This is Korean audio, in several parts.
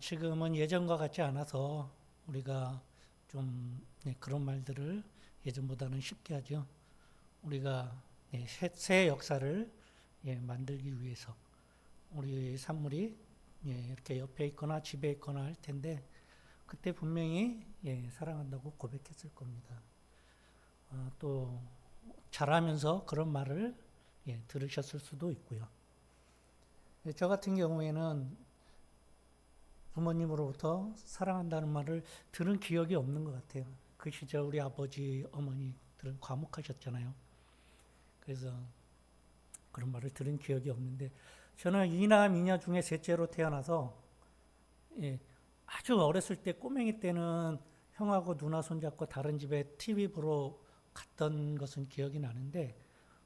지금은 예전과 같지 않아서 우리가 좀 그런 말들을 예전보다는 쉽게 하죠. 우리가 새 역사를 만들기 위해서 우리 산물이 이렇게 옆에 있거나 집에 있거나 할 텐데 그때 분명히 사랑한다고 고백했을 겁니다. 또 자라면서 그런 말을 들으셨을 수도 있고요. 저 같은 경우에는 부모님으로부터 사랑한다는 말을 들은 기억이 없는 것 같아요. 그 시절 우리 아버지, 어머니들은 과묵하셨잖아요. 그래서 그런 말을 들은 기억이 없는데 저는 이남 이녀 중에 셋째로 태어나서 아주 어렸을 때 꼬맹이 때는 형하고 누나 손잡고 다른 집에 TV 보러 갔던 것은 기억이 나는데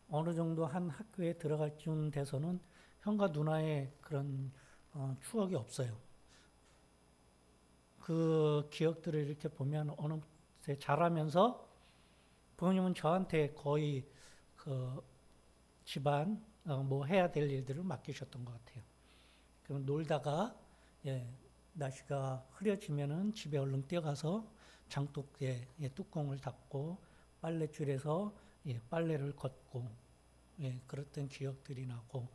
어느 정도 한 학교에 들어갈 쯤 돼서는 형과 누나의 그런 추억이 없어요. 그 기억들을 이렇게 보면 어느새 자라면서 부모님은 저한테 거의 그 집안 뭐 해야 될 일들을 맡기셨던 것 같아요. 그럼 놀다가 날씨가 흐려지면은 집에 얼른 뛰어가서 장독에 뚜껑을 닫고 빨랫줄에서 빨래를 걷고 그랬던 기억들이 나고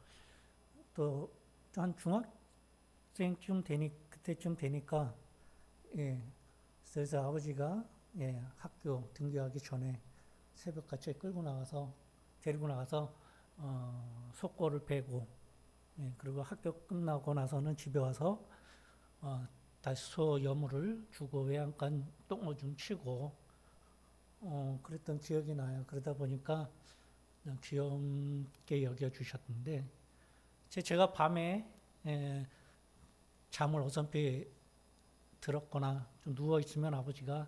또 한 중학생쯤 그때쯤 되니까 그래서 아버지가 학교 등교하기 전에 새벽같이 데리고 나가서 속고를 베고 그리고 학교 끝나고 나서는 집에 와서 다시 소 여물을 주고 외양간 똥오줌 치고 그랬던 기억이 나요. 그러다 보니까 그냥 귀엽게 여겨주셨는데 제가 밤에 잠을 어설피 들었거나 좀 누워있으면 아버지가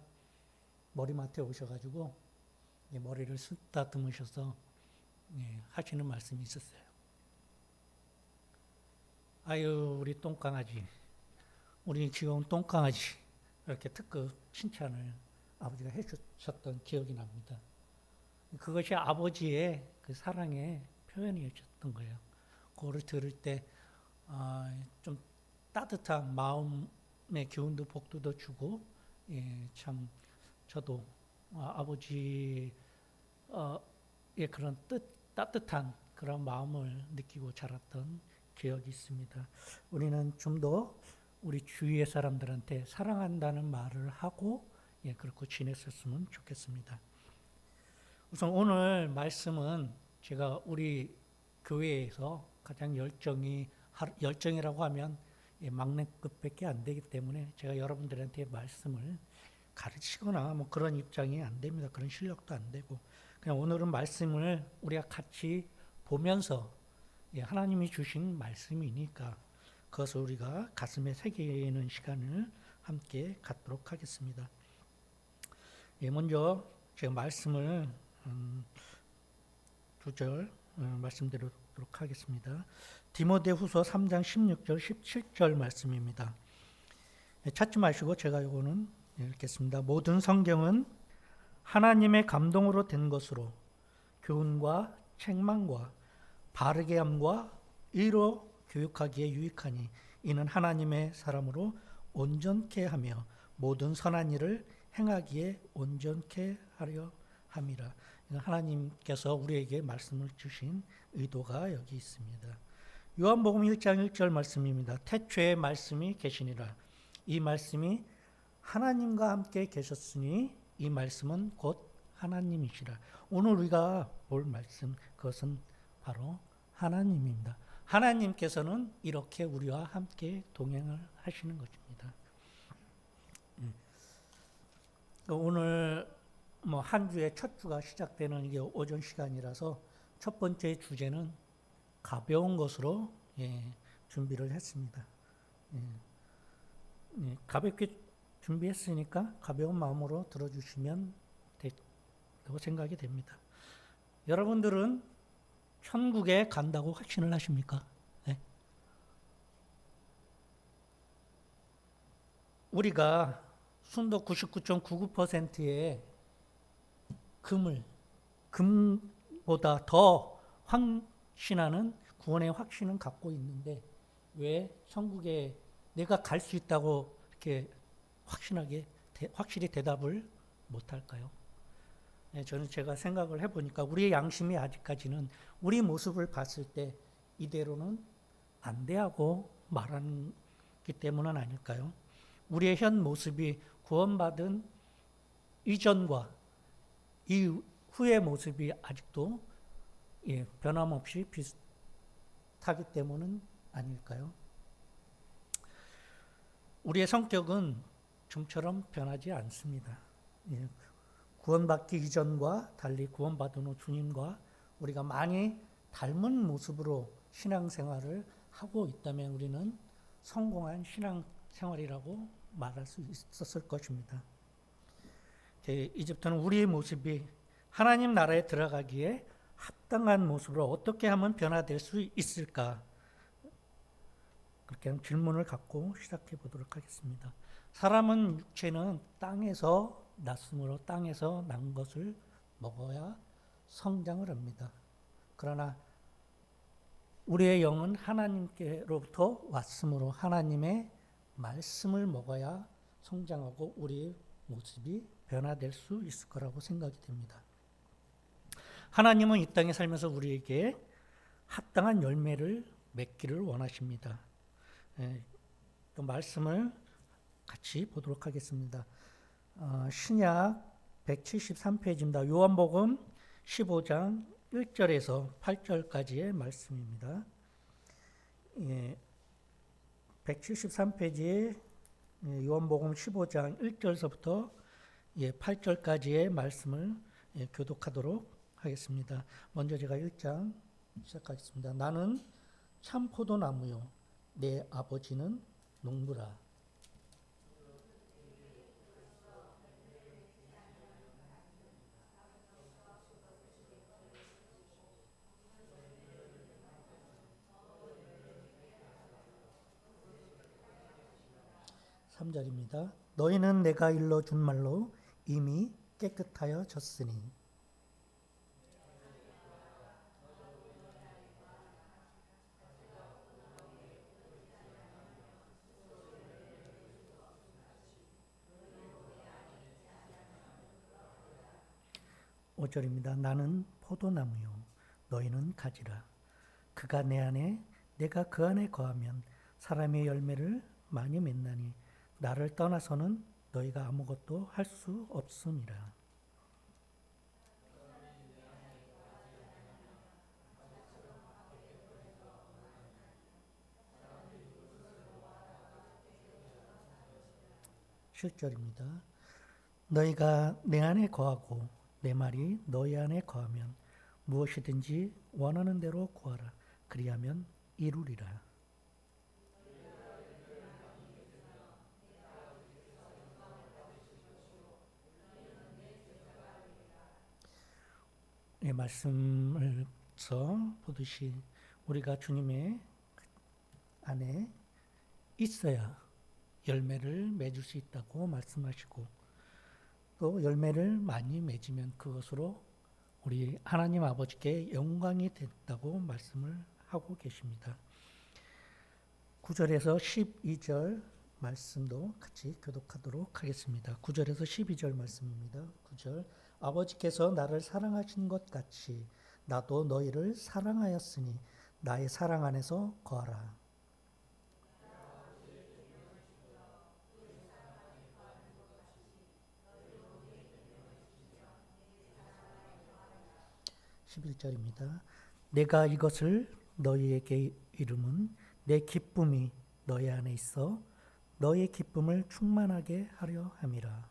머리맡에 오셔가지고 머리를 쓰다듬으셔서 하시는 말씀이 있었어요. 아유 우리 똥강아지, 우리 귀여운 똥강아지 이렇게 특급 칭찬을 아버지가 해주셨던 기억이 납니다. 그것이 아버지의 그 사랑의 표현이었던 거예요. 그거를 들을 때 좀 따뜻한 마음의 기운도 복도도 주고 참 저도 아버지의 그런 따뜻한 그런 마음을 느끼고 자랐던 기억이 있습니다. 우리는 좀 더 우리 주위의 사람들한테 사랑한다는 말을 하고 그렇게 지냈었으면 좋겠습니다. 우선 오늘 말씀은 제가 우리 교회에서 가장 열정이라고 하면 막내급밖에 안 되기 때문에 제가 여러분들한테 말씀을 가르치거나 뭐 그런 입장이 안 됩니다. 그런 실력도 안 되고 그냥 오늘은 말씀을 우리가 같이 보면서 하나님이 주신 말씀이니까 그것을 우리가 가슴에 새기는 시간을 함께 갖도록 하겠습니다. 먼저 제가 말씀을 두 절 말씀드리도록 하겠습니다. 디모데후서 3장 16절 17절 말씀입니다. 찾지 마시고 제가 이거는 읽겠습니다. 모든 성경은 하나님의 감동으로 된 것으로 교훈과 책망과 바르게 함과 의로 교육하기에 유익하니 이는 하나님의 사람으로 온전케 하며 모든 선한 일을 행하기에 온전케 하려 함이라. 하나님께서 우리에게 말씀을 주신 의도가 여기 있습니다. 요한복음 1장 1절 말씀입니다. 태초에 말씀이 계시니라. 이 말씀이 하나님과 함께 계셨으니 이 말씀은 곧 하나님이시라. 오늘 우리가 볼 말씀 그것은 바로 하나님입니다. 하나님께서는 이렇게 우리와 함께 동행을 하시는 것입니다. 오늘 한 주의 첫 주가 시작되는 이게 오전 시간이라서 첫 번째 주제는 가벼운 것으로 준비를 했습니다. 가볍게 준비했으니까 가벼운 마음으로 들어주시면 된다고 생각이 됩니다. 여러분들은 천국에 간다고 확신을 하십니까? 네? 우리가 순도 99.99%의 금보다 더 확신하는 구원의 확신은 갖고 있는데 왜 천국에 내가 갈 수 있다고 이렇게 확실히 대답을 못 할까요? 네, 저는 제가 생각을 해보니까 우리의 양심이 아직까지는 우리 모습을 봤을 때 이대로는 안 돼 하고 말하기 때문은 아닐까요? 우리의 현 모습이 구원받은 이전과 이후의 모습이 아직도 변함없이 비슷하기 때문은 아닐까요? 우리의 성격은 좀처럼 변하지 않습니다. 구원받기 이전과 달리 구원받은 후 주님과 우리가 많이 닮은 모습으로 신앙생활을 하고 있다면 우리는 성공한 신앙생활이라고 말할 수 있었을 것입니다. 이제부터는 우리의 모습이 하나님 나라에 들어가기에 합당한 모습으로 어떻게 하면 변화될 수 있을까? 그렇게 질문을 갖고 시작해 보도록 하겠습니다. 사람은 육체는 땅에서 났으므로 땅에서 난 것을 먹어야 성장을 합니다. 그러나 우리의 영은 하나님께로부터 왔으므로 하나님의 말씀을 먹어야 성장하고 우리의 모습이 변화될 수 있을 거라고 생각이 됩니다. 하나님은 이 땅에 살면서 우리에게 합당한 열매를 맺기를 원하십니다. 그 말씀을 같이 보도록 하겠습니다. 신약 173페이지입니다. 요한복음 15장 1절에서 8절까지의 말씀입니다. 173페이지에 요한복음 15장 1절서부터 8절까지의 말씀을 교독하도록 하겠습니다. 먼저 제가 1장 시작하겠습니다. 나는 참 포도나무요 내 아버지는 농부라. 3절입니다. 너희는 내가 일러준 말로 이미 깨끗하여졌으니. (5절입니다) 나는 포도나무요 너희는 가지라. 그가 내 안에 내가 그 안에 거하면 사람의 열매를 많이 맺나니 나를 떠나서는 너희가 아무것도 할 수 없음이라. (7절입니다) 너희가 내 안에 거하고 내 말이 너희 안에 거하면 무엇이든지 원하는 대로 구하라. 그리하면 이루리라. 이 말씀을서 보듯이 우리가 주님의 안에 있어야 열매를 맺을 수 있다고 말씀하시고, 또 열매를 많이 맺으면 그것으로 우리 하나님 아버지께 영광이 됐다고 말씀을 하고 계십니다. 9절에서 12절 말씀도 같이 교독하도록 하겠습니다. 9절에서 12절 말씀입니다. 9절 아버지께서 나를 사랑하신 것 같이 나도 너희를 사랑하였으니 나의 사랑 안에서 거하라. (11절입니다) 내가 이것을 너희에게 이름은 내 기쁨이 너희 안에 있어 너희의 기쁨을 충만하게 하려 함이라.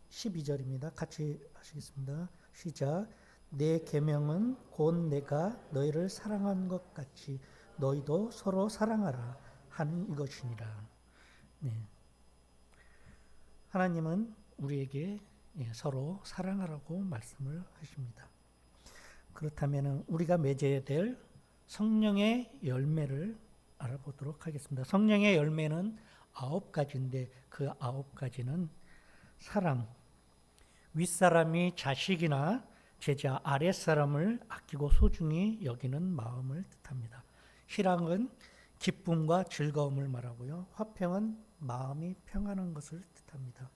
12절입니다. 같이 하시겠습니다. 시작. 내 계명은 곧 내가 너희를 사랑한 것 같이 너희도 서로 사랑하라 하는 이것이니라. 네. 하나님은 우리에게 서로 사랑하라고 말씀을 하십니다. 그렇다면 우리가 맺어야 될 성령의 열매를 알아보도록 하겠습니다. 성령의 열매는 9가지인데 그 9가지는 사랑, 윗사람이 자식이나 제자, 아랫사람을 아끼고 소중히 여기는 마음을 뜻합니다. 희락은 기쁨과 즐거움을 말하고요. 화평은 마음이 평안한 것을 뜻합니다.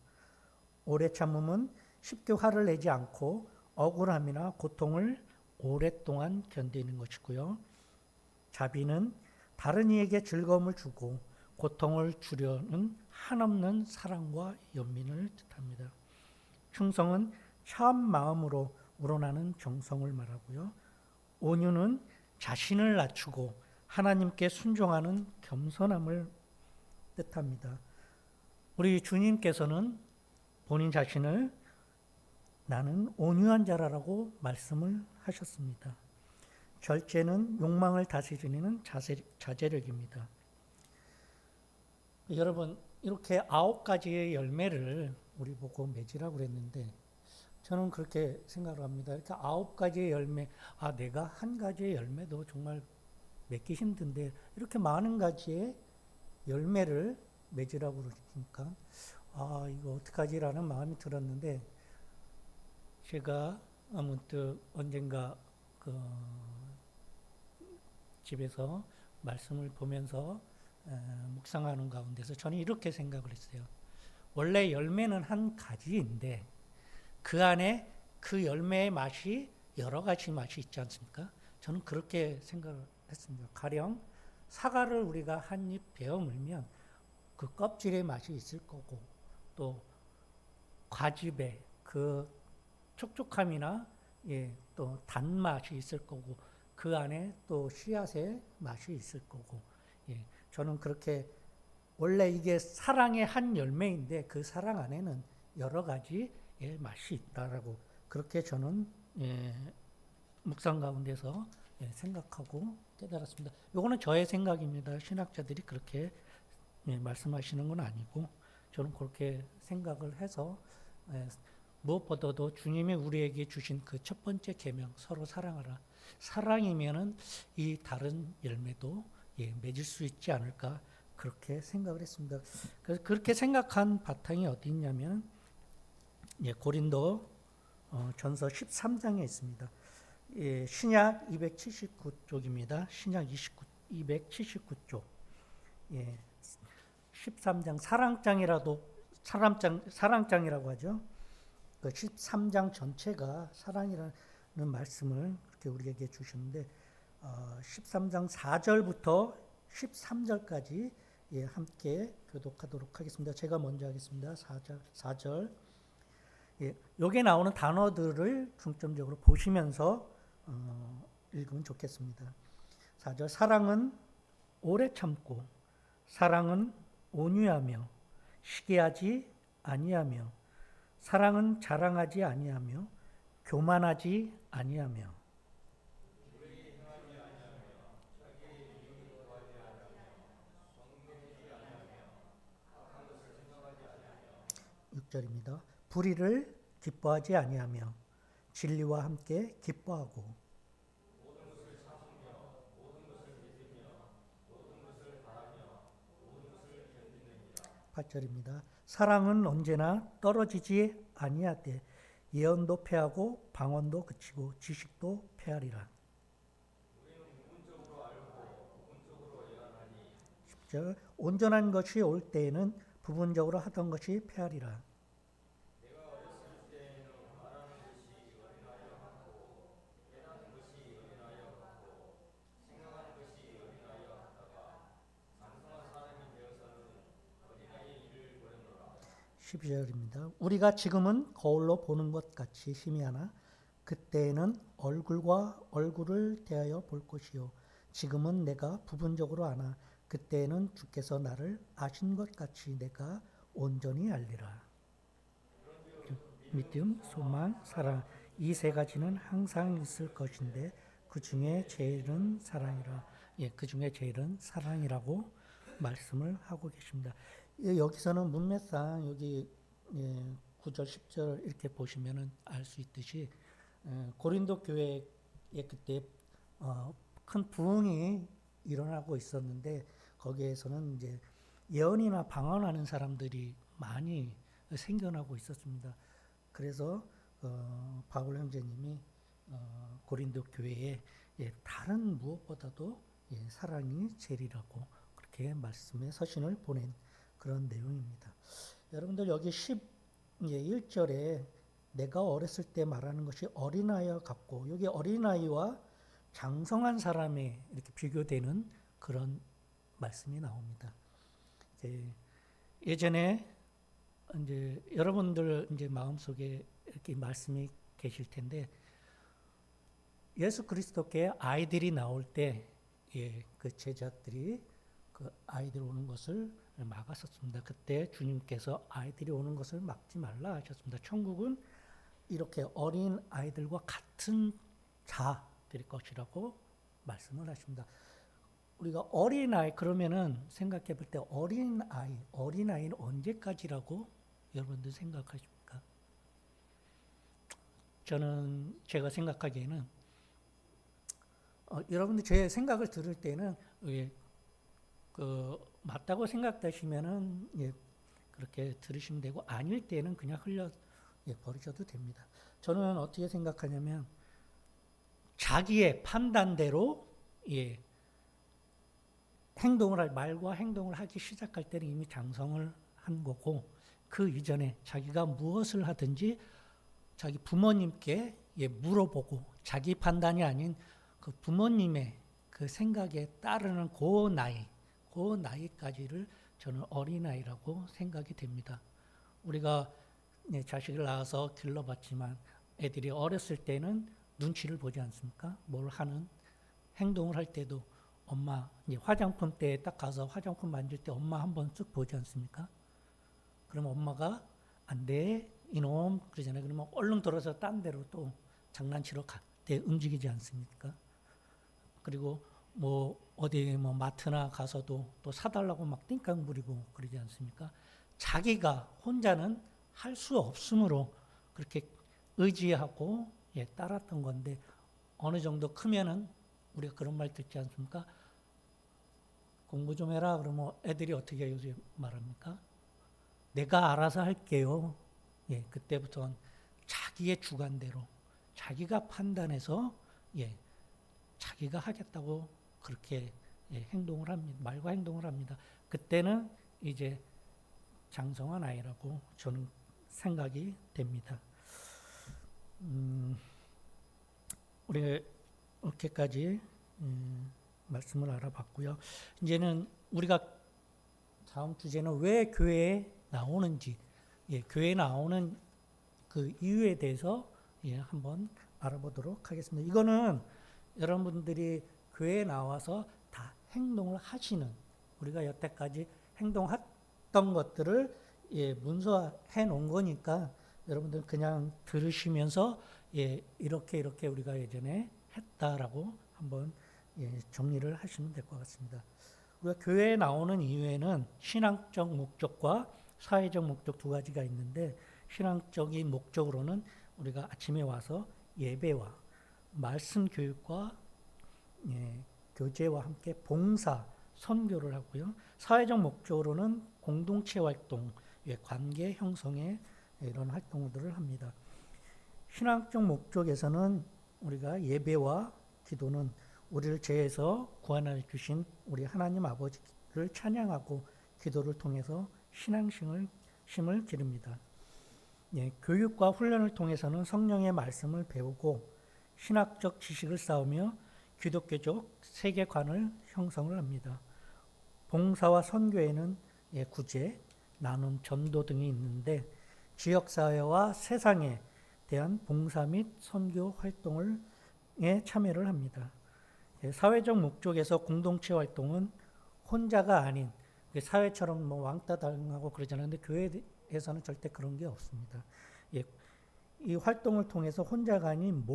오래 참음은 쉽게 화를 내지 않고 억울함이나 고통을 오랫동안 견디는 것이고요. 자비는 다른 이에게 즐거움을 주고 고통을 주려는 한없는 사랑과 연민을 뜻합니다. 충성은 참 마음으로 우러나는 정성을 말하고요. 온유는 자신을 낮추고 하나님께 순종하는 겸손함을 뜻합니다. 우리 주님께서는 본인 자신을 나는 온유한 자라고 말씀을 하셨습니다. 절제는 욕망을 다스리는 자제력입니다. 여러분, 이렇게 9가지의 열매를 우리 보고 맺으라고 그랬는데 저는 그렇게 생각을 합니다. 이렇게 9가지의 열매, 내가 한 가지의 열매도 정말 맺기 힘든데 이렇게 많은 가지의 열매를 맺으라고 그러니까 이거 어떡하지라는 마음이 들었는데 제가 아무튼 언젠가 집에서 말씀을 보면서 묵상하는 가운데서 저는 이렇게 생각을 했어요. 원래 열매는 한 가지인데 그 안에 그 열매의 맛이 여러 가지 맛이 있지 않습니까? 저는 그렇게 생각을 했습니다. 가령 사과를 우리가 한 입 베어 물면 그 껍질의 맛이 있을 거고 또 과즙의 그 촉촉함이나 또 단맛이 있을 거고 그 안에 또 씨앗의 맛이 있을 거고 저는 그렇게 원래 이게 사랑의 한 열매인데 그 사랑 안에는 여러 가지의 맛이 있다라고 그렇게 저는 묵상 가운데서 생각하고 깨달았습니다. 이거는 저의 생각입니다. 신학자들이 그렇게 말씀하시는 건 아니고 저는 그렇게 생각을 해서 무엇보다도 주님이 우리에게 주신 그 첫 번째 계명 서로 사랑하라. 사랑이면은 이 다른 열매도 맺을 수 있지 않을까 그렇게 생각을 했습니다. 그래서 그렇게 생각한 바탕이 어디 있냐면 고린도 전서 13장에 있습니다. 신약 279쪽입니다. 신약 279쪽. 13장 사랑장이라고 하죠. 그 13장 전체가 사랑이라는 말씀을 그렇게 우리에게 주시는데 13장 4절부터 13절까지 함께 교독하도록 하겠습니다. 제가 먼저 하겠습니다. 4절. 여기에 나오는 단어들을 중점적으로 보시면서 읽으면 좋겠습니다. 4절. 사랑은 오래 참고 사랑은 온유하며 시기하지 아니하며 사랑은 자랑하지 아니하며 교만하지 아니하며 6절입니다. 불의를 기뻐하지 아니하며 진리와 함께 기뻐하고 8절입니다. 사랑은 언제나 떨어지지 아니하되 예언도 패하고 방언도 그치고 지식도 패하리라. 10절. 온전한 것이 올 때에는 부분적으로 하던 것이 패하리라. 12절입니다. 우리가 지금은 거울로 보는 것 같이 희미하나 그때에는 얼굴과 얼굴을 대하여 볼 것이요 지금은 내가 부분적으로 아나 그때에는 주께서 나를 아신 것 같이 내가 온전히 알리라. 믿음, 소망, 사랑 이 세 가지는 항상 있을 것인데 그 중에 제일은 사랑이라. 그 중에 제일은 사랑이라고 말씀을 하고 계십니다. 여기서는 문맥상 여기 9절, 10절 이렇게 보시면은 알 수 있듯이 고린도 교회에 그때 큰 부흥이 일어나고 있었는데 거기에서는 이제 예언이나 방언하는 사람들이 많이 생겨나고 있었습니다. 그래서 바울 형제님이 고린도 교회에 다른 무엇보다도 사랑이 제일이라고 그렇게 말씀의 서신을 보낸 그런 내용입니다. 여러분들 여기 11절에 내가 어렸을 때 말하는 것이 어린아이와 같고, 여기 어린아이와 장성한 사람에 이렇게 비교되는 그런 말씀이 나옵니다. 예전에 이제 여러분들 이제 마음속에 이렇게 말씀이 계실 텐데, 예수 그리스도께 아이들이 나올 때, 그 제자들이 그 아이들 오는 것을 막았었습니다. 그때 주님께서 아이들이 오는 것을 막지 말라 하셨습니다. 천국은 이렇게 어린 아이들과 같은 자들일 것이라고 말씀을 하십니다. 우리가 어린아이 그러면은 생각해 볼 때 어린아이는 언제까지라고 여러분들 생각하십니까? 저는 제가 생각하기에는 여러분들 제 생각을 들을 때는 맞다고 생각되시면은 그렇게 들으시면 되고, 아닐 때는 그냥 버리셔도 됩니다. 저는 어떻게 생각하냐면 자기의 판단대로 말과 행동을 하기 시작할 때는 이미 장성을 한 거고, 그 이전에 자기가 무엇을 하든지 자기 부모님께 물어보고 자기 판단이 아닌 그 부모님의 그 생각에 따르는 그 나이까지를 저는 어린아이라고 생각이 됩니다. 우리가 자식을 낳아서 길러봤지만 애들이 어렸을 때는 눈치를 보지 않습니까? 뭘 하는 행동을 할 때도 엄마, 화장품 때에 딱 가서 화장품 만질 때 엄마 한번 쓱 보지 않습니까? 그러면 엄마가 안 돼, 이놈, 그러잖아요. 그러면 얼른 돌아서 딴 데로 또 장난치러 움직이지 않습니까? 그리고 어디 마트나 가서도 또 사달라고 막 띵깡 부리고 그러지 않습니까? 자기가 혼자는 할 수 없으므로 그렇게 의지하고 따랐던 건데, 어느 정도 크면은 우리가 그런 말 듣지 않습니까? 공부 좀 해라 그러면 애들이 어떻게 요즘 말합니까? 내가 알아서 할게요. 그때부터는 자기의 주관대로 자기가 판단해서 자기가 하겠다고 그렇게 행동을 합니다. 말과 행동을 합니다. 그때는 이제 장성한 아이라고 저는 생각이 됩니다. 우리가 이렇게까지 말씀을 알아봤고요. 이제는 우리가 다음 주제는 왜 교회에 나오는지, 교회에 나오는 그 이유에 대해서 한번 알아보도록 하겠습니다. 이거는 여러분들이 교회에 나와서 다 행동을 하시는, 우리가 여태까지 행동했던 것들을 문서해 놓은 거니까 여러분들 그냥 들으시면서 이렇게 우리가 예전에 했다라고 한번 정리를 하시면 될 것 같습니다. 우리가 교회에 나오는 이유에는 신앙적 목적과 사회적 목적 두 가지가 있는데, 신앙적인 목적으로는 우리가 아침에 와서 예배와 말씀 교육과 교제와 함께 봉사, 선교를 하고요. 사회적 목적으로는 공동체 활동, 관계 형성의 이런 활동들을 합니다. 신앙적 목적에서는 우리가 예배와 기도는 우리를 죄에서 구원해 주신 우리 하나님 아버지를 찬양하고 기도를 통해서 신앙심을 기릅니다. 교육과 훈련을 통해서는 성령의 말씀을 배우고 신학적 지식을 쌓으며 기독교적 세계관을 형성을 합니다. 봉사와 선교에는 구제, 나눔, 전도 등이 있는데, 지역사회와 세상에 대한 봉사 및 선교 활동에 참여를 합니다. 사회적 목적에서 공동체 활동은 혼자가 아닌, 사회처럼 왕따 당하고 그러잖아요. 근데 교회에서는 절대 그런 게 없습니다. 이 활동을 통해서 혼자가 아닌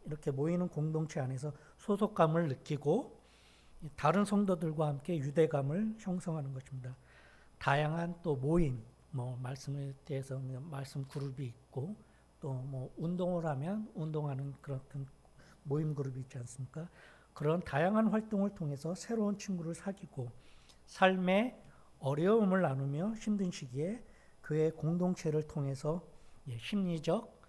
이렇게 모이는 공동체 안에서 소속감을 느끼고 다른 성도들과 함께 유대감을 형성하는 것입니다. 다양한 또 모임, 말씀에 대해서 말씀 그룹이 있고, 또 운동을 하면 운동하는 그런 모임 그룹이 있지 않습니까? 그런 다양한 활동을 통해서 새로운 친구를 사귀고 삶의 어려움을 나누며 힘든 시기에 교회 공동체를 통해서 심리적,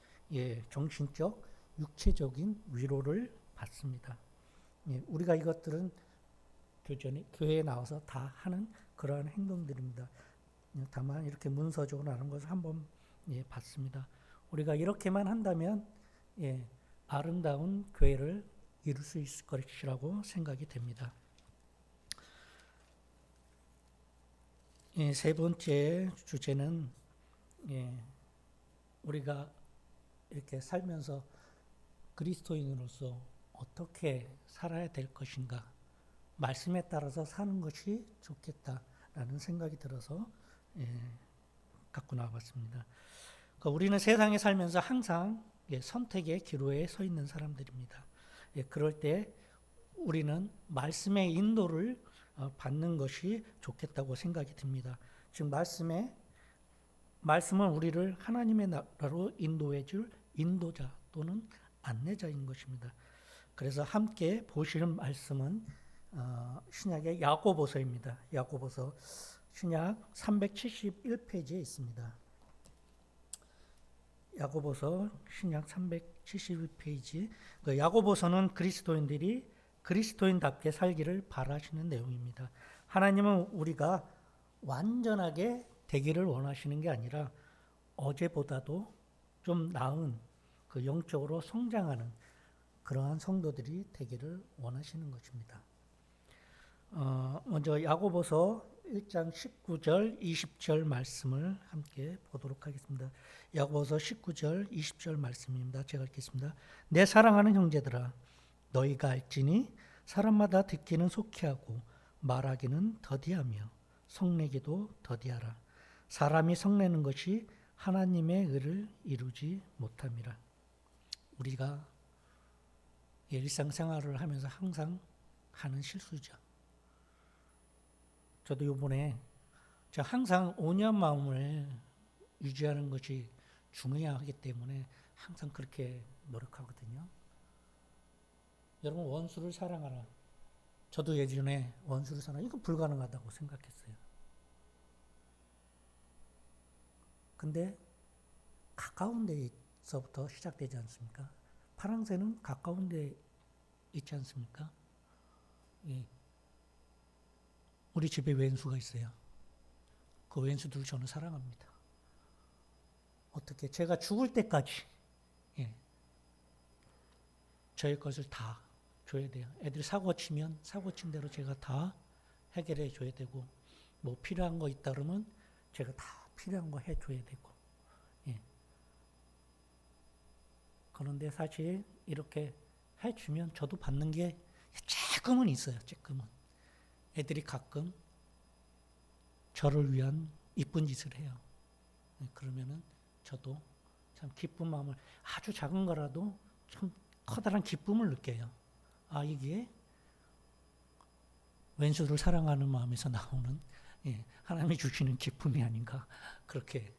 정신적, 육체적인 위로를 받습니다. 우리가 이것들은 교회에 나와서 다 하는 그러한 행동들입니다. 다만 이렇게 문서적으로 하는 것을 한번 봤습니다. 우리가 이렇게만 한다면 아름다운 교회를 이룰 수 있을 것이라고 생각이 됩니다. 세 번째 주제는 우리가 이렇게 살면서 그리스도인으로서 어떻게 살아야 될 것인가, 말씀에 따라서 사는 것이 좋겠다라는 생각이 들어서 갖고 나와봤습니다. 우리는 세상에 살면서 항상 선택의 기로에 서 있는 사람들입니다. 그럴 때 우리는 말씀의 인도를 받는 것이 좋겠다고 생각이 듭니다. 즉 말씀은 우리를 하나님의 나라로 인도해 줄 인도자 또는 안내자인 것입니다. 그래서 함께 보시는 말씀은 신약의 야고보서입니다. 야고보서 신약 371페이지에 있습니다. 야고보서 신약 371페이지. 야고보서는 그리스도인들이 그리스도인답게 살기를 바라시는 내용입니다. 하나님은 우리가 완전하게 되기를 원하시는 게 아니라 어제보다도 좀 나은 영적으로 성장하는 그러한 성도들이 되기를 원하시는 것입니다. 먼저 야고보서 1장 19절 20절 말씀을 함께 보도록 하겠습니다. 야고보서 19절 20절 말씀입니다. 제가 읽겠습니다. 내 사랑하는 형제들아 너희가 알지니 사람마다 듣기는 속히 하고 말하기는 더디하며 성내기도 더디하라. 사람이 성내는 것이 하나님의 의를 이루지 못함이라. 우리가 일상생활을 하면서 항상 하는 실수죠. 저도 이번에 항상 온유한 마음을 유지하는 것이 중요하기 때문에 항상 그렇게 노력하거든요. 여러분 원수를 사랑하라. 저도 예전에 원수를 사랑하라. 이건 불가능하다고 생각했어요. 근데 가까운 데서부터 시작되지 않습니까? 파랑새는 가까운 데 있지 않습니까? 예. 우리 집에 왼수가 있어요. 그 왼수들을 저는 사랑합니다. 어떻게 제가 죽을 때까지 저의 것을 다 줘야 돼요. 애들이 사고 치면 사고 친 대로 제가 다 해결해 줘야 되고 뭐 필요한 거 있다 그러면 제가 다 필요한 거 해줘야 되고 그런데 사실 이렇게 해주면 저도 받는 게 조금은 있어요. 조금은. 애들이 가끔 저를 위한 이쁜 짓을 해요. 그러면은 저도 참 기쁜 마음을 아주 작은 거라도 참 커다란 기쁨을 느껴요. 아 이게 왼수를 사랑하는 마음에서 나오는 하나님이 주시는 기쁨이 아닌가 그렇게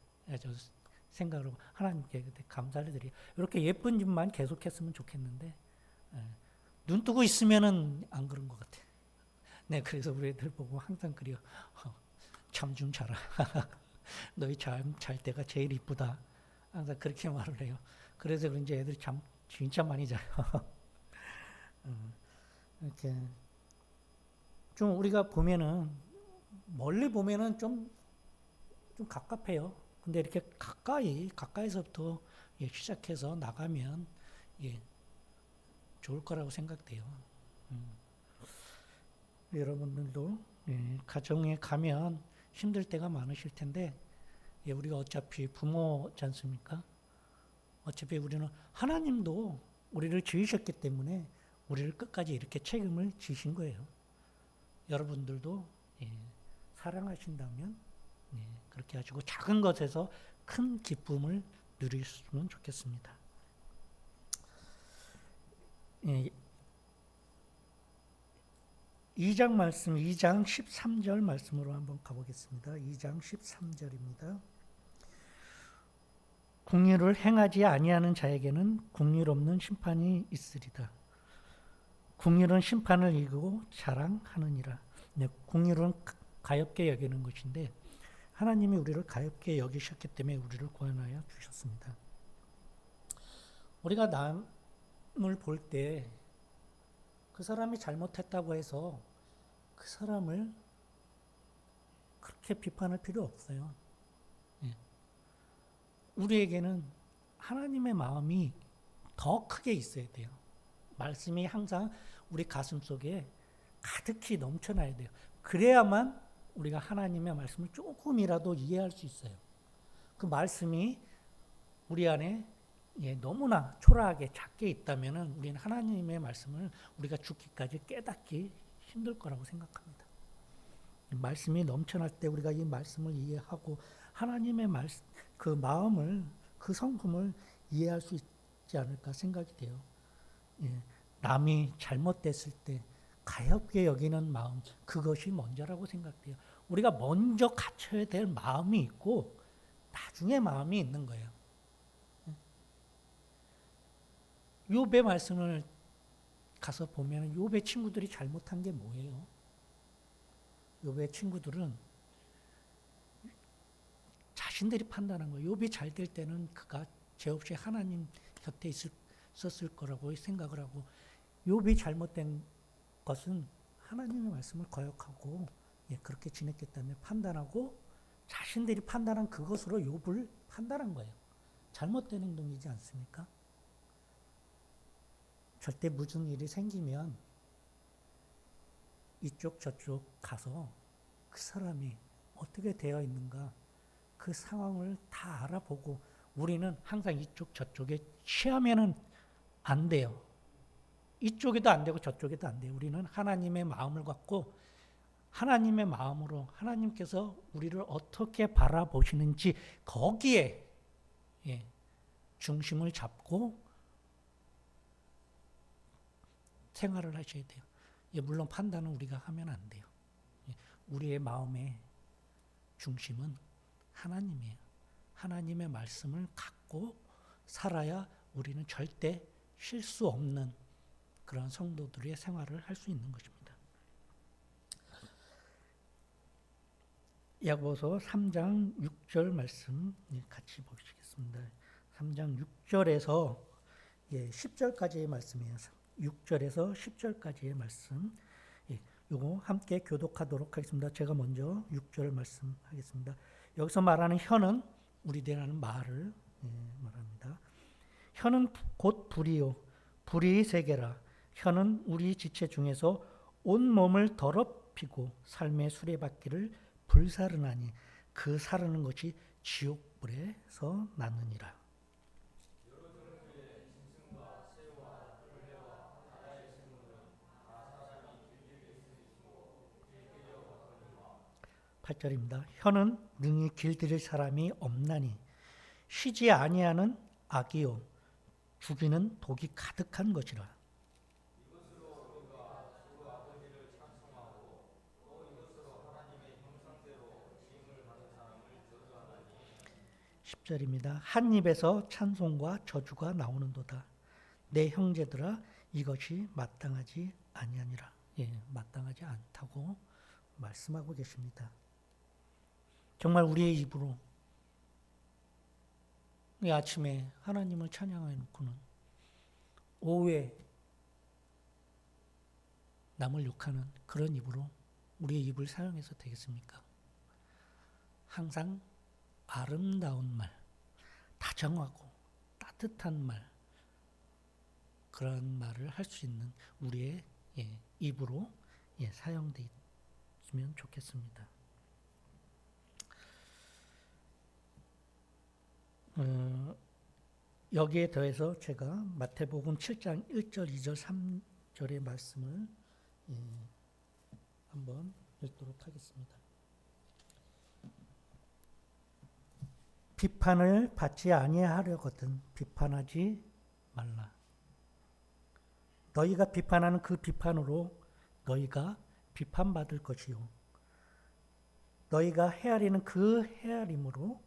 생각을 하고 하나님께 감사를 드려요. 이렇게 예쁜 짓만 계속했으면 좋겠는데 눈 뜨고 있으면은 안 그런 것 같아요. 네, 그래서 우리 애들 보고 항상 그래요. 잠 좀 자라. 너희 잘 때가 제일 이쁘다. 항상 그렇게 말을 해요. 그래서 그런지 애들이 잠 진짜 많이 자요. 이렇게 좀 우리가 보면은 멀리 보면은 좀 갑갑해요. 근데 이렇게 가까이서부터 시작해서 나가면 좋을 거라고 생각돼요. 여러분들도 가정에 가면 힘들 때가 많으실 텐데 우리가 어차피 부모지 않습니까? 어차피 우리는 하나님도 우리를 지으셨기 때문에 우리를 끝까지 이렇게 책임을 지신 거예요. 여러분들도 사랑하신다면 그렇게 하시고 작은 것에서 큰 기쁨을 누리셨으면 좋겠습니다. 2장 말씀, 2장 13절 말씀으로 한번 가보겠습니다. 2장 13절입니다. 공의를 행하지 아니하는 자에게는 공의 없는 심판이 있으리다. 공의는 심판을 이기고 자랑하느니라. 공의는 가엾게 여기는 것인데 하나님이 우리를 가엾게 여기셨기 때문에 우리를 구원하여 주셨습니다. 우리가 남을 볼 때 그 사람이 잘못했다고 해서 그 사람을 그렇게 비판할 필요 없어요. 예. 우리에게는 하나님의 마음이 더 크게 있어야 돼요. 말씀이 항상 우리 가슴 속에 가득히 넘쳐나야 돼요. 그래야만 우리가 하나님의 말씀을 조금이라도 이해할 수 있어요. 그 말씀이 우리 안에 너무나 초라하게 작게 있다면 우리는 하나님의 말씀을 우리가 죽기까지 깨닫기 힘들 거라고 생각합니다. 말씀이 넘쳐날 때 우리가 이 말씀을 이해하고 하나님의 그 마음을, 그 성품을 이해할 수 있지 않을까 생각이 돼요. 남이 잘못됐을 때 가엾게 여기는 마음, 그것이 먼저라고 생각돼요. 우리가 먼저 갖춰야 될 마음이 있고 나중에 마음이 있는 거예요. 욥의 말씀을 가서 보면 욥의 친구들이 잘못한 게 뭐예요? 욥의 친구들은 자신들이 판단한 거예요. 욥이 잘 될 때는 그가 죄 없이 하나님 곁에 있었을 거라고 생각을 하고, 욥이 잘못된 것은 하나님의 말씀을 거역하고 그렇게 지냈기 때문에 판단하고 자신들이 판단한 그것으로 욥을 판단한 거예요. 잘못된 행동이지 않습니까? 절대 무슨 일이 생기면 이쪽 저쪽 가서 그 사람이 어떻게 되어 있는가 그 상황을 다 알아보고, 우리는 항상 이쪽 저쪽에 취하면은 안 돼요. 이쪽에도 안 되고 저쪽에도 안 돼요. 우리는 하나님의 마음을 갖고 하나님의 마음으로 하나님께서 우리를 어떻게 바라보시는지 거기에 중심을 잡고 생활을 하셔야 돼요. 물론 판단은 우리가 하면 안 돼요. 우리의 마음의 중심은 하나님이에요. 하나님의 말씀을 갖고 살아야 우리는 절대 실수 없는 그런 성도들의 생활을 할 수 있는 것입니다. 야고보서 3장 6절 말씀 같이 보시겠습니다. 3장 6절에서 10절까지의 말씀이에요. 6절에서 10절까지의 말씀. 요거 함께 교독하도록 하겠습니다. 제가 먼저 6절 말씀하겠습니다. 여기서 말하는 혀는 우리들이라는 말을 말합니다. 혀는 곧 불이요 불이 세계라. 혀는 우리 지체 중에서 온 몸을 더럽히고 삶의 수레바퀴를 불사르나니 그 사르는 것이 지옥불에서 나느니라. 팔절입니다. 혀는 능히 길들일 사람이 없나니 쉬지 아니하는 악이요 죽이는 독이 가득한 것이라. 10절입니다. 한 입에서 찬송과 저주가 나오는도다. 내 형제들아 이것이 마땅하지 아니하니라. 마땅하지 않다고 말씀하고 계십니다. 정말 우리의 입으로 이 아침에 하나님을 찬양해 놓고는 오후에 남을 욕하는 그런 입으로 우리의 입을 사용해서 되겠습니까? 항상 아름다운 말, 다정하고 따뜻한 말, 그런 말을 할 수 있는 우리의 입으로 사용되어 있으면 좋겠습니다. 여기에 더해서 제가 마태복음 7장 1절, 2절, 3절의 말씀을 한번 읽도록 하겠습니다. 비판을 받지 아니하려거든 비판하지 말라. 너희가 비판하는 그 비판으로 너희가 비판받을 것이요 너희가 헤아리는 그 헤아림으로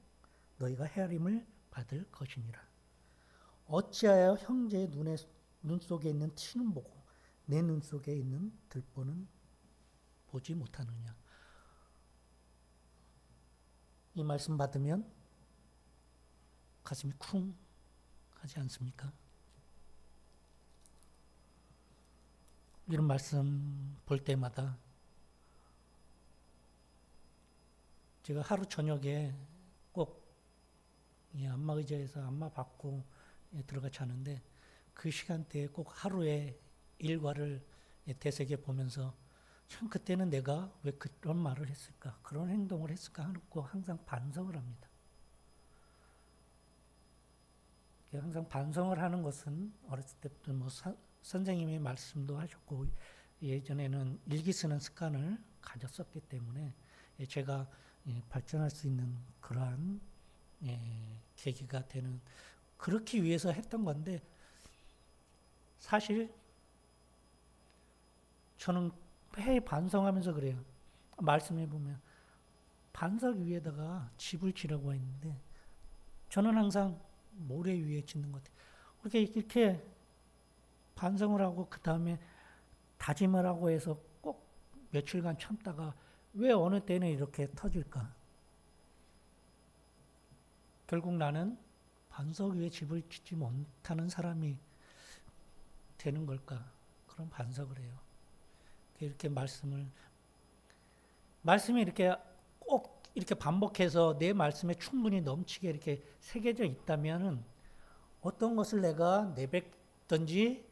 너희가 헤아림을 받을 것이니라. 어찌하여 형제의 눈 속에 있는 티는 보고 내 눈 속에 있는 들보는 보지 못하느냐. 이 말씀 받으면 가슴이 쿵 하지 않습니까? 이런 말씀 볼 때마다 제가 하루 저녁에 꼭 안마 의자에서 안마 받고 들어가 자는데 그 시간대에 꼭 하루의 일과를 되새겨 보면서 참 그때는 내가 왜 그런 말을 했을까, 그런 행동을 했을까 하고 항상 반성을 합니다. 항상 반성을 하는 것은 어렸을 때부터 선생님의 말씀도 하셨고 예전에는 일기 쓰는 습관을 가졌었기 때문에 제가 발전할 수 있는 그러한 계기가 되는, 그렇기 위해서 했던 건데, 사실 저는 매일 반성하면서 그래요. 말씀해 보면 반석 위에다가 집을 지라고 했는데 저는 항상 모래 위에 짓는 것 같아요. 이렇게 반성을 하고 그 다음에 다짐을 하고 해서 꼭 며칠간 참다가 왜 어느 때는 이렇게 터질까? 결국 나는 반석 위에 집을 짓지 못하는 사람이 되는 걸까? 그런 반성을 해요. 이렇게 말씀이 이렇게 꼭 이렇게 반복해서 내 말씀에 충분히 넘치게 이렇게 새겨져 있다면은 어떤 것을 내가 내뱉든지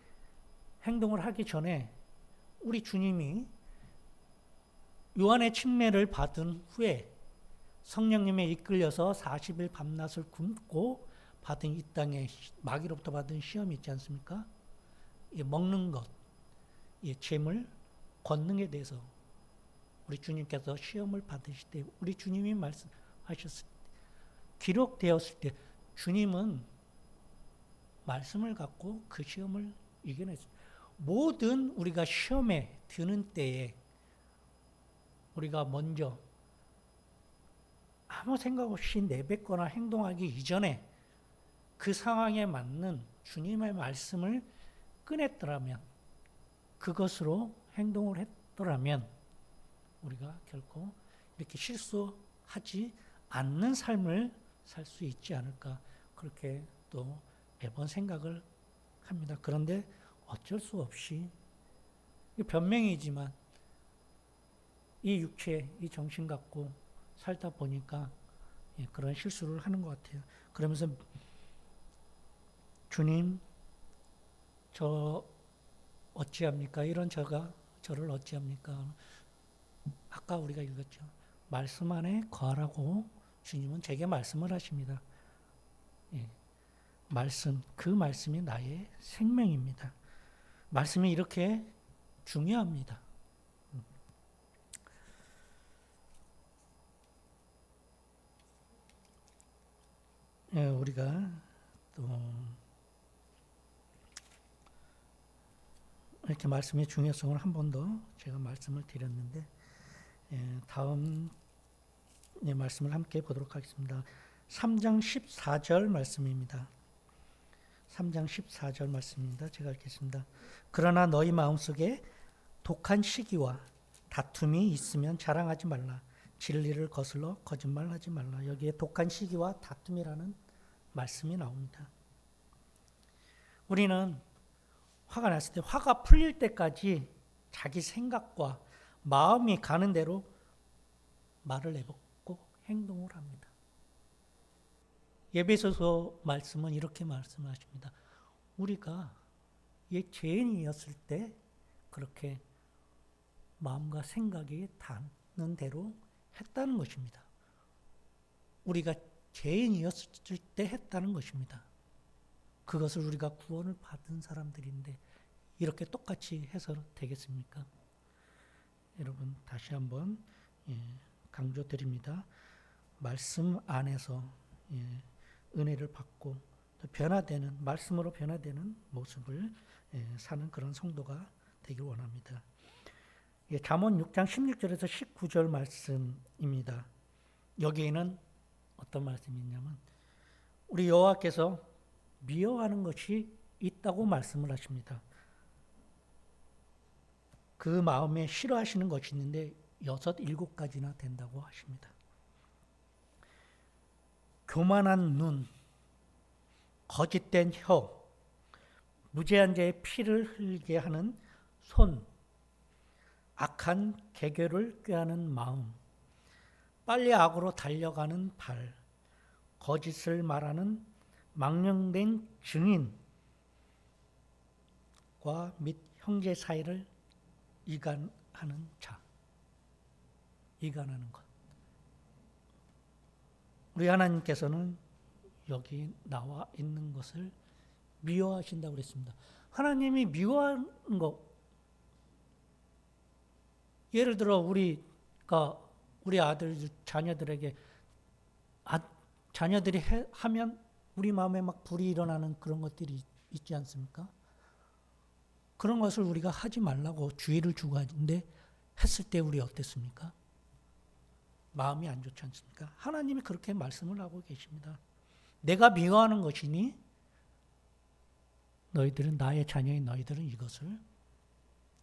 행동을 하기 전에 우리 주님이 요한의 침례를 받은 후에 성령님에 이끌려서 40일 밤낮을 굶고 받은 이 땅에 마귀로부터 받은 시험이 있지 않습니까? 먹는 것, 재물, 권능에 대해서 우리 주님께서 시험을 받으실 때 우리 주님이 말씀하셨을 때 기록되었을 때 주님은 말씀을 갖고 그 시험을 이겨냈습니다. 모든 우리가 시험에 드는 때에 우리가 먼저 아무 생각 없이 내뱉거나 행동하기 이전에 그 상황에 맞는 주님의 말씀을 꺼냈더라면, 그것으로 행동을 했더라면 우리가 결코 이렇게 실수하지 않는 삶을 살 수 있지 않을까, 그렇게 또 매번 생각을 합니다. 그런데 어쩔 수 없이 변명이지만 이 육체, 이 정신 갖고 살다 보니까 그런 실수를 하는 것 같아요. 그러면서 주님, 저 어찌합니까? 이런 저를 어찌합니까? 아까 우리가 읽었죠. 말씀 안에 거하라고 주님은 제게 말씀을 하십니다. 말씀, 그 말씀이 나의 생명입니다. 말씀이 이렇게 중요합니다. 우리가 또 이렇게 말씀의 중요성을 한 번 더 제가 말씀을 드렸는데 다음 말씀을 함께 보도록 하겠습니다. 3장 14절 말씀입니다. 3장 14절 말씀입니다. 제가 읽겠습니다. 그러나 너희 마음속에 독한 시기와 다툼이 있으면 자랑하지 말라. 진리를 거슬러 거짓말하지 말라. 여기에 독한 시기와 다툼이라는 말씀이 나옵니다. 우리는 화가 났을 때 화가 풀릴 때까지 자기 생각과 마음이 가는 대로 말을 내뱉고 행동을 합니다. 에베소서 말씀은 이렇게 말씀하십니다. 우리가 옛 죄인이었을 때 그렇게 마음과 생각이 닿는 대로 했다는 것입니다. 우리가 죄인이었을 때 했다는 것입니다. 그것을 우리가 구원을 받은 사람들인데 이렇게 똑같이 해서 되겠습니까? 여러분 다시 한번 강조드립니다. 말씀 안에서 은혜를 받고 또 변화되는, 말씀으로 변화되는 모습을 사는 그런 성도가 되길 원합니다. 잠언 6장 16절에서 19절 말씀입니다. 여기에는 어떤 말씀이 있냐면 우리 여호와께서 미워하는 것이 있다고 말씀을 하십니다. 그 마음에 싫어하시는 것이 있는데 6, 7가지나 된다고 하십니다. 교만한 눈, 거짓된 혀, 무죄한 자의 피를 흘리게 하는 손, 악한 계교를 꾀하는 마음, 빨리 악으로 달려가는 발, 거짓을 말하는 망령된 증인과 및 형제 사이를 이간하는 자, 이간하는 것. 우리 하나님께서는 여기 나와 있는 것을 미워하신다고 그랬습니다. 하나님이 미워하는 거, 예를 들어 우리가 우리 아들, 자녀들에게 자녀들이 하면 우리 마음에 막 불이 일어나는 그런 것들이 있지 않습니까? 그런 것을 우리가 하지 말라고 주의를 주고 하는데 했을 때 우리 어땠습니까? 마음이 안 좋지 않습니까? 하나님이 그렇게 말씀을 하고 계십니다. 내가 미워하는 것이니 너희들은, 나의 자녀인 너희들은 이것을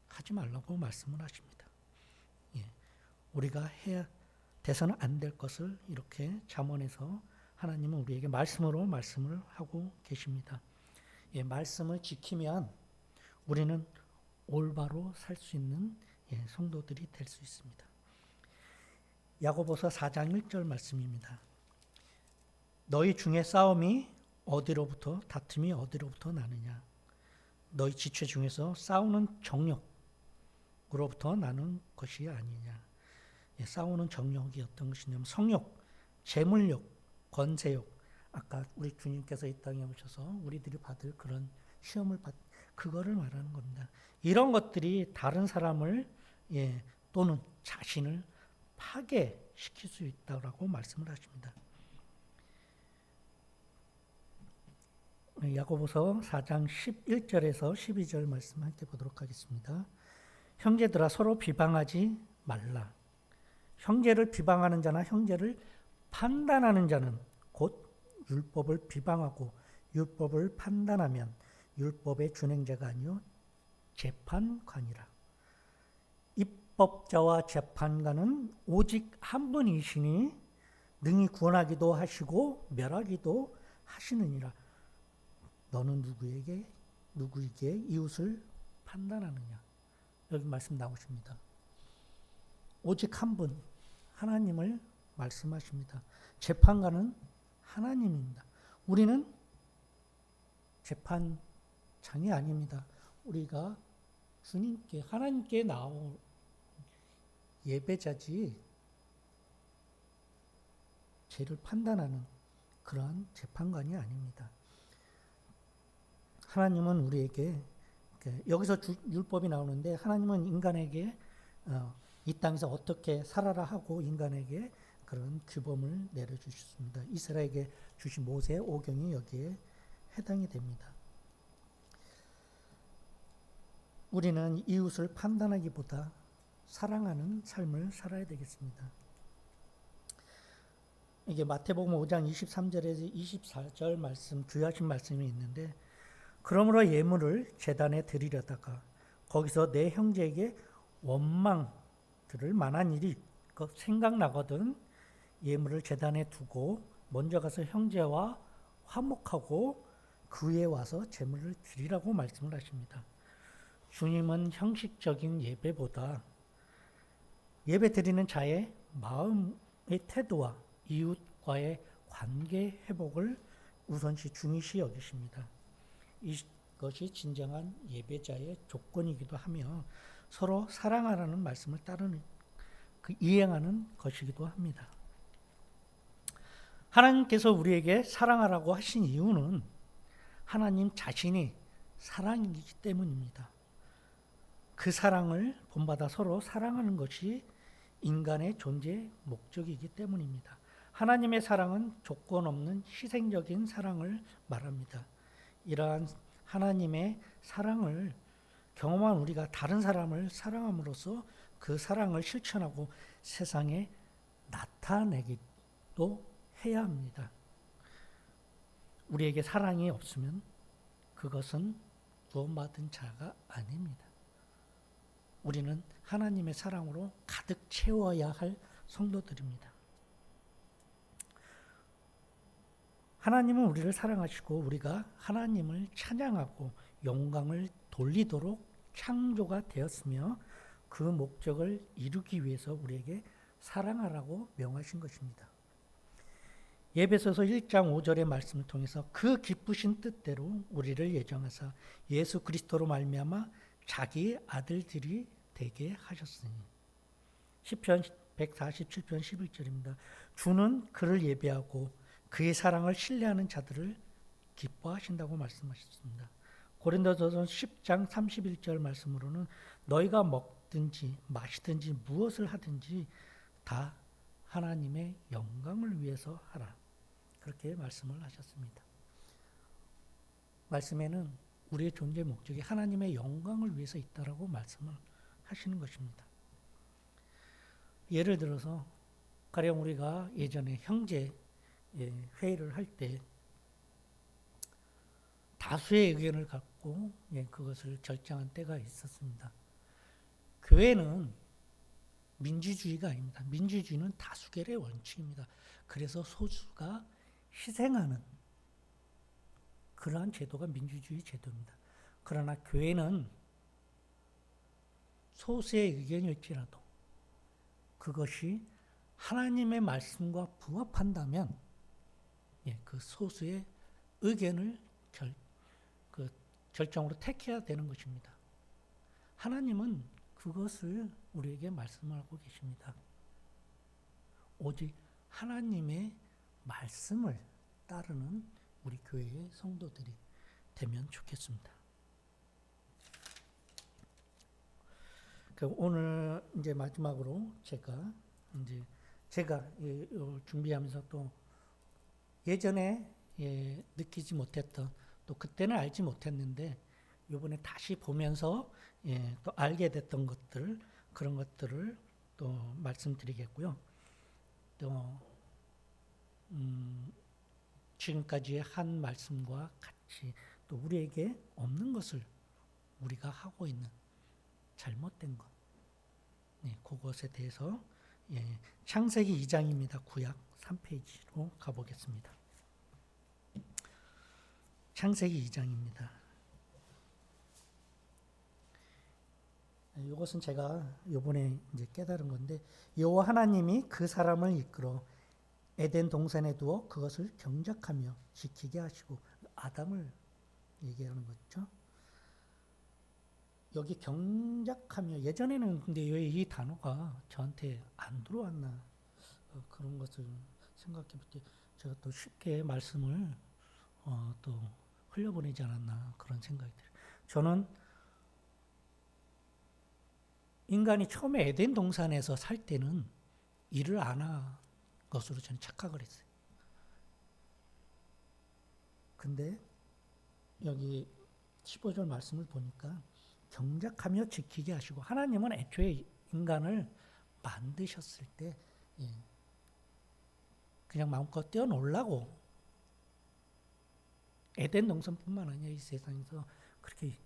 하지 말라고 말씀을 하십니다. 예, 우리가 해야 돼서는 안 될 것을 이렇게 잠언에서 하나님은 우리에게 말씀으로 말씀을 하고 계십니다. 예, 말씀을 지키면 우리는 올바로 살 수 있는 성도들이 될 수 있습니다. 야고보서 4장 1절 말씀입니다. 너희 중에 싸움이 어디로부터, 다툼이 어디로부터 나느냐? 너희 지체 중에서 싸우는 정욕으로부터 나는 것이 아니냐? 예, 싸우는 정욕이 어떤 것이냐면 성욕, 재물욕, 권세욕. 아까 우리 주님께서 이 땅에 오셔서 우리들이 받을 그런 시험을 그거를 말하는 겁니다. 이런 것들이 다른 사람을 또는 자신을 파괴시킬 수 있다고 말씀을 하십니다. 야고보서 4장 11절에서 12절 말씀 함께 보도록 하겠습니다. 형제들아 서로 비방하지 말라. 형제를 비방하는 자나 형제를 판단하는 자는 곧 율법을 비방하고 율법을 판단하면 율법의 준행자가 아니요 재판관이라. 입법자와 재판관은 오직 한 분이시니 능히 구원하기도 하시고 멸하기도 하시느니라. 너는 누구에게 이웃을 판단하느냐? 여기 말씀 나오십니다. 오직 한 분, 하나님을 말씀하십니다. 재판관은 하나님입니다. 우리는 재판장이 아닙니다. 우리가 주님께, 하나님께 나온 예배자지 죄를 판단하는 그러한 재판관이 아닙니다. 하나님은 우리에게, 여기서 율법이 나오는데 하나님은 인간에게 이 땅에서 어떻게 살아라 하고 인간에게 그런 규범을 내려주셨습니다. 이스라엘에게 주신 모세의 오경이 여기에 해당이 됩니다. 우리는 이웃을 판단하기보다 사랑하는 삶을 살아야 되겠습니다. 이게 마태복음 5장 23절에서 24절 말씀, 주의하신 말씀이 있는데, 그러므로 예물을 제단에 드리려다가 거기서 내 형제에게 원망 들을 만한 일이 생각나거든 예물을 제단에 두고 먼저 가서 형제와 화목하고 그 위에 와서 제물을 드리라고 말씀을 하십니다. 주님은 형식적인 예배보다 예배 드리는 자의 마음의 태도와 이웃과의 관계 회복을 우선시 중요시 여기십니다. 이것이 진정한 예배자의 조건이기도 하며 서로 사랑하라는 말씀을 따르는, 이행하는 것이기도 합니다. 하나님께서 우리에게 사랑하라고 하신 이유는 하나님 자신이 사랑이기 때문입니다. 그 사랑을 본받아 서로 사랑하는 것이 인간의 존재의 목적이기 때문입니다. 하나님의 사랑은 조건 없는 희생적인 사랑을 말합니다. 이러한 하나님의 사랑을 경험한 우리가 다른 사람을 사랑함으로써 그 사랑을 실천하고 세상에 나타내기도 해야 합니다. 우리에게 사랑이 없으면 그것은 구원받은 자가 아닙니다. 우리는 하나님의 사랑으로 가득 채워야 할 성도들입니다. 하나님은 우리를 사랑하시고 우리가 하나님을 찬양하고 영광을 돌리도록 창조가 되었으며 그 목적을 이루기 위해서 우리에게 사랑하라고 명하신 것입니다. 에베소서 1장 5절의 말씀을 통해서 그 기쁘신 뜻대로 우리를 예정하사 예수 그리스도로 말미암아 자기의 아들들이 되게 하셨으니. 시편 147편 11절입니다. 주는 그를 예배하고 그의 사랑을 신뢰하는 자들을 기뻐하신다고 말씀하셨습니다. 고린도전서 10장 31절 말씀으로는 너희가 먹든지 마시든지 무엇을 하든지 다 하나님의 영광을 위해서 하라. 그렇게 말씀을 하셨습니다. 말씀에는 우리의 존재 목적이 하나님의 영광을 위해서 있다라고 말씀을 하시는 것입니다. 예를 들어서 가령 우리가 예전에 형제 회의를 할 때 다수의 의견을 갖고 그것을 결정한 때가 있었습니다. 교회는 민주주의가 아닙니다. 민주주의는 다수결의 원칙입니다. 그래서 소수가 희생하는 그러한 제도가 민주주의 제도입니다. 그러나 교회는 소수의 의견일지라도 그것이 하나님의 말씀과 부합한다면 그 소수의 의견을 결정으로 택해야 되는 것입니다. 하나님은 그것을 우리에게 말씀하고 계십니다. 오직 하나님의 말씀을 따르는 우리 교회의 성도들이 되면 좋겠습니다. 오늘 이제 마지막으로 제가 준비하면서 또 예전에 느끼지 못했던 또 그때는 알지 못했는데 이번에 다시 보면서 또 알게 됐던 것들 그런 것들을 또 말씀드리겠고요. 또 지금까지의 한 말씀과 같이 또 우리에게 없는 것을 우리가 하고 있는 잘못된 것 그것에 대해서 창세기 2장입니다. 구약 3페이지로 가보겠습니다. 창세기 2장입니다. 이것은 제가 이번에 이제 깨달은 건데 여호와 하나님이 그 사람을 이끌어 에덴 동산에 두어 그것을 경작하며 지키게 하시고 아담을 얘기하는 거죠. 여기 경작하며 예전에는 근데 왜 이 단어가 저한테 안 들어왔나 그런 것을 생각해 볼 때 제가 또 쉽게 말씀을 또 흘려보내지 않았나 그런 생각이 들어요. 저는 인간이 처음에 에덴 동산에서 살 때는 일을 안 한 것으로 저는 착각을 했어요. 근데 여기 15절 말씀을 보니까 경작하며 지키게 하시고 하나님은 애초에 인간을 만드셨을 때 그냥 마음껏 뛰어놀라고 에덴 동산뿐만 아니라 이 세상에서 그렇게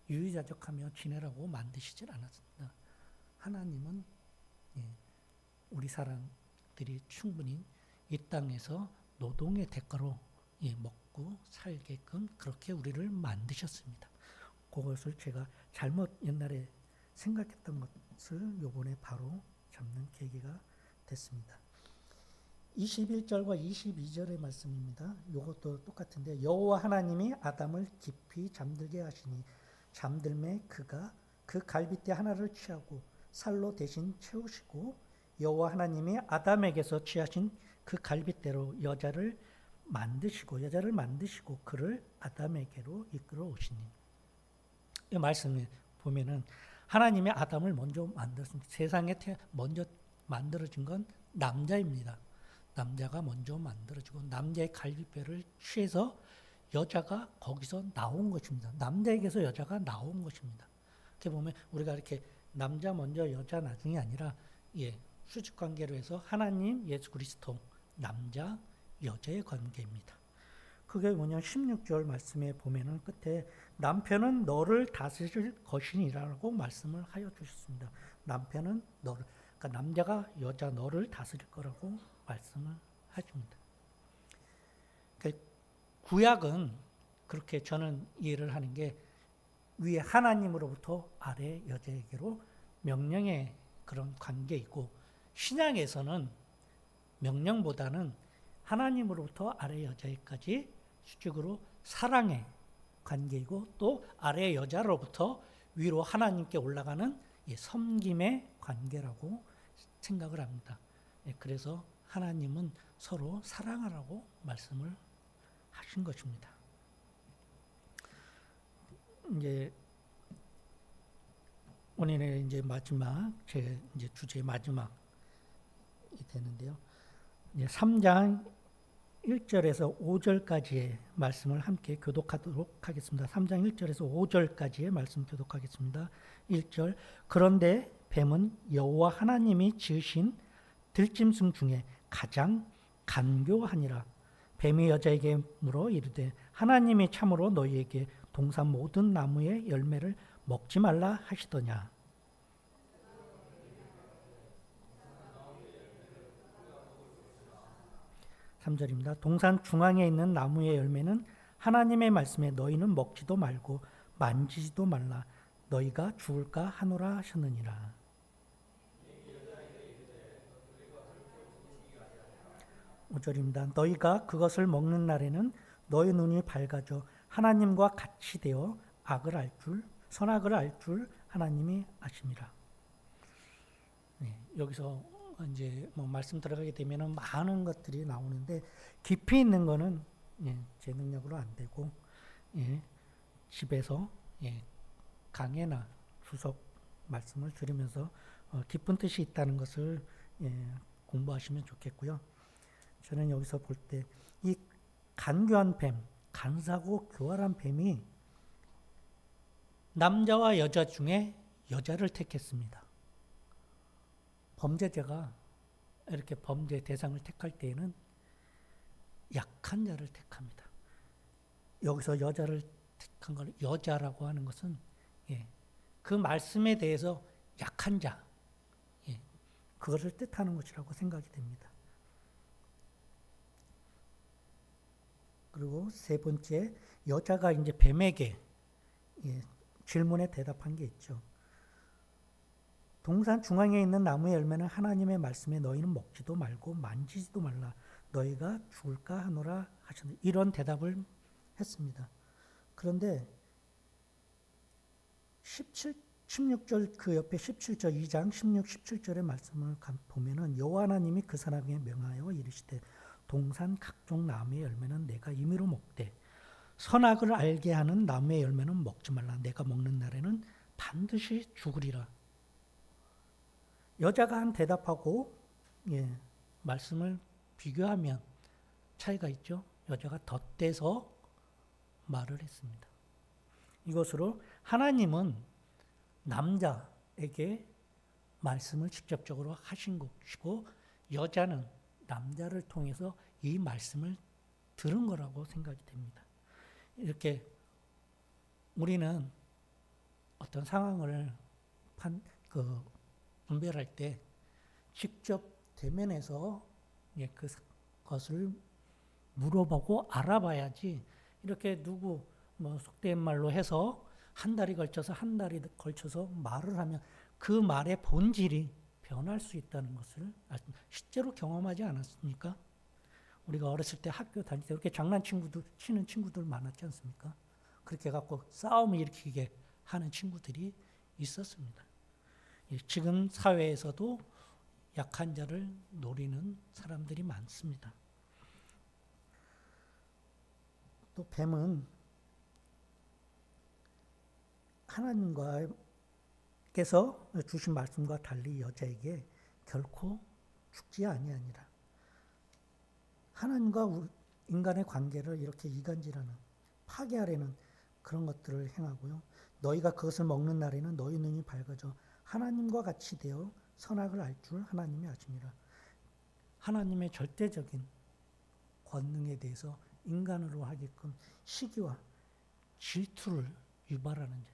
유유자적하며 지내라고 만드시질 않았습니다. 하나님은 우리 사람들이 충분히 이 땅에서 노동의 대가로 먹고 살게끔 그렇게 우리를 만드셨습니다. 그것을 제가 잘못 옛날에 생각했던 것을 요번에 바로 잡는 계기가 됐습니다. 21절과 22절의 말씀입니다. 이것도 똑같은데 여호와 하나님이 아담을 깊이 잠들게 하시니 잠들매 그가 그 갈빗대 하나를 취하고 살로 대신 채우시고 여호와 하나님이 아담에게서 취하신 그 갈빗대로 여자를 만드시고 그를 아담에게로 이끌어 오시니. 이 말씀을 보면은 하나님이 아담을 먼저 만들었습니다. 세상에 먼저 만들어진 건 남자입니다. 남자가 먼저 만들어지고 남자의 갈빗배를 취해서 여자가 거기서 나온 것입니다. 남자에게서 여자가 나온 것입니다. 이렇게 보면 우리가 이렇게 남자 먼저 여자 나중이 아니라 수직 관계로 해서 하나님, 예수 그리스도, 남자, 여자의 관계입니다. 그게 뭐냐 16절 말씀에 보면은 끝에 남편은 너를 다스릴 것이니라고 말씀을 하여 주셨습니다. 남편은 너를 그러니까 남자가 여자 너를 다스릴 거라고 말씀을 하십니다. 그러니까 구약은 그렇게 저는 이해를 하는 게 위에 하나님으로부터 아래 여자에게로 명령의 그런 관계이고 신약에서는 명령보다는 하나님으로부터 아래 여자에까지 수직으로 사랑의 관계이고 또 아래 여자로부터 위로 하나님께 올라가는 섬김의 관계라고 생각을 합니다. 그래서 하나님은 서로 사랑하라고 말씀을 하신 것입니다. 이제 오늘의 이제 마지막 제 이제 주제 마지막이 되는데요. 이제 3장 1절에서 5절까지의 말씀을 함께 교독하도록 하겠습니다. 3장 1절에서 5절까지의 말씀 교독하겠습니다. 1절 그런데 뱀은 여호와 하나님이 지으신 들짐승 중에 가장 간교하니라. 뱀이 여자에게 물어 이르되 하나님이 참으로 너희에게 동산 모든 나무의 열매를 먹지 말라 하시더냐. 3절입니다. 동산 중앙에 있는 나무의 열매는 하나님의 말씀에 너희는 먹지도 말고 만지지도 말라. 너희가 죽을까 하노라 하셨느니라. 5절입니다. 너희가 그것을 먹는 날에는 너희 눈이 밝아져 하나님과 같이 되어 선악을 알 줄 하나님이 아심이라. 여기서 이제 뭐 말씀 들어가게 되면은 많은 것들이 나오는데 깊이 있는 거는 제 능력으로 안 되고 집에서 강해나 주석 말씀을 들으면서 깊은 뜻이 있다는 것을 공부하시면 좋겠고요. 저는 여기서 볼 때 이 간교한 뱀, 간사고 교활한 뱀이 남자와 여자 중에 여자를 택했습니다. 범죄자가 이렇게 범죄 대상을 택할 때에는 약한 자를 택합니다. 여기서 여자를 택한 걸 여자라고 하는 것은 그 말씀에 대해서 약한 자, 그것을 뜻하는 것이라고 생각이 됩니다. 그리고 세 번째, 여자가 이제 뱀에게 질문에 대답한 게 있죠. 동산 중앙에 있는 나무의 열매는 하나님의 말씀에 너희는 먹지도 말고 만지지도 말라. 너희가 죽을까 하노라 하셨는데 이런 대답을 했습니다. 그런데 16절 그 옆에 17절 2장 16, 17절의 말씀을 보면은 여호와 하나님이 그 사람에게 명하여 이르시되 동산 각종 나무의 열매는 내가 임의로 먹되 선악을 알게 하는 나무의 열매는 먹지 말라. 내가 먹는 날에는 반드시 죽으리라. 여자가 한 대답하고 말씀을 비교하면 차이가 있죠. 여자가 덧대서 말을 했습니다. 이것으로 하나님은 남자에게 말씀을 직접적으로 하신 것이고 여자는 남자를 통해서 이 말씀을 들은 거라고 생각이 됩니다. 이렇게 우리는 어떤 상황을 분별할 때 직접 대면해서 그것을 물어보고 알아봐야지 이렇게 누구 속된 말로 해서 한 달이 걸쳐서 말을 하면 그 말의 본질이 변할 수 있다는 것을 실제로 경험하지 않았습니까? 우리가 어렸을 때 학교 다닐 때 이렇게 치는 친구들 많았지 않습니까? 그렇게 갖고 싸움을 일으키게 하는 친구들이 있었습니다. 지금 사회에서도 약한 자를 노리는 사람들이 많습니다. 또 뱀은 하나님께서 주신 말씀과 달리 여자에게 결코 죽지 아니하니라. 하나님과 인간의 관계를 이렇게 이간질하는 파괴하려는 그런 것들을 행하고요. 너희가 그것을 먹는 날에는 너희 눈이 밝아져 하나님과 같이 되어 선악을 알 줄 하나님이 아심이라. 하나님의 절대적인 권능에 대해서 인간으로 하게끔 시기와 질투를 유발하는 자.